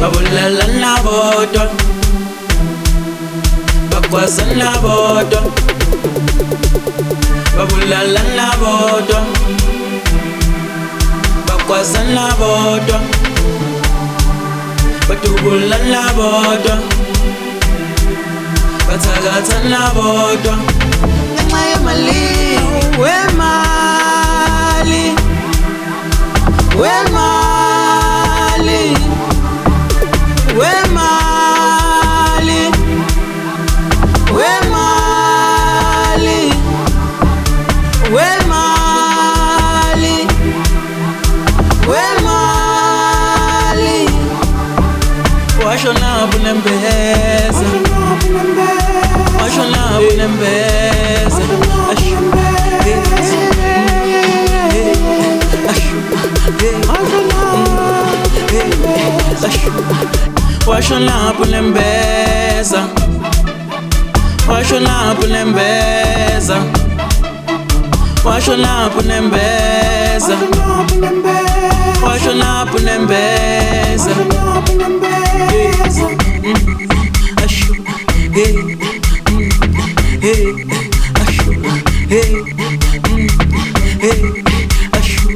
Babulala bodo, bakwasana bodo. Babulala bodo, bakwasana bodo. Batubulala bodo, batagatana bodo. Ngamaya mali, we mali, we mali. We mali, we mali, we mali, we mali. Washona bunembeza, washona bunembeza. Washona bunembeza, washona bunembeza, washona bunembeza, washona bunembeza. Ashu, hey, hey, ashu, hey, hey, ashu,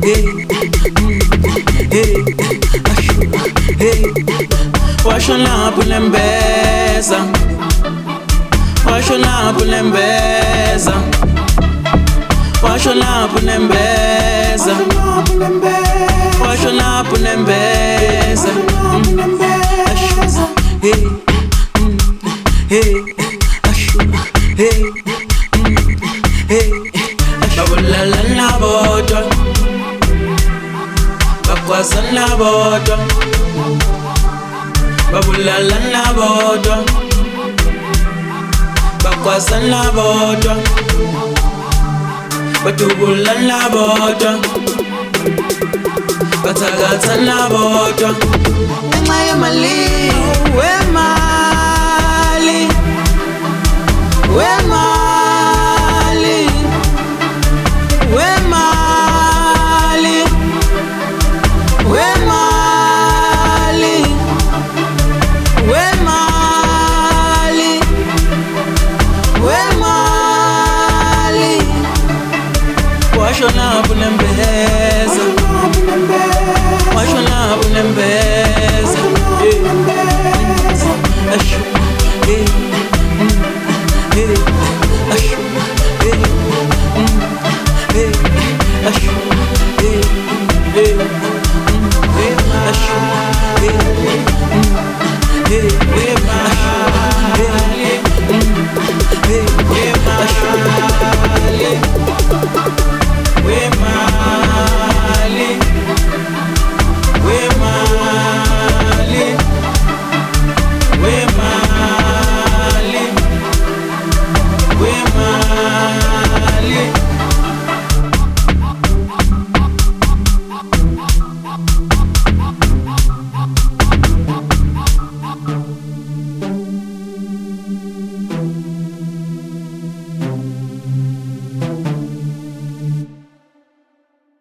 hey, hey, ashu, hey. Washona bunembeza, washona bunembeza, washona bunembeza, washona bunembeza. Ashu, hey, hey, ashu, hey, hey. Babulala bodo, bakwasana bodo. Babulala bodo, bakwasana bodo. Batubulala bodo, batagatana bodo. Ngamaya mali, we mali, we mali, we mali, we mali. We mali, we mali. Washona bunembeza, washona bunembeza.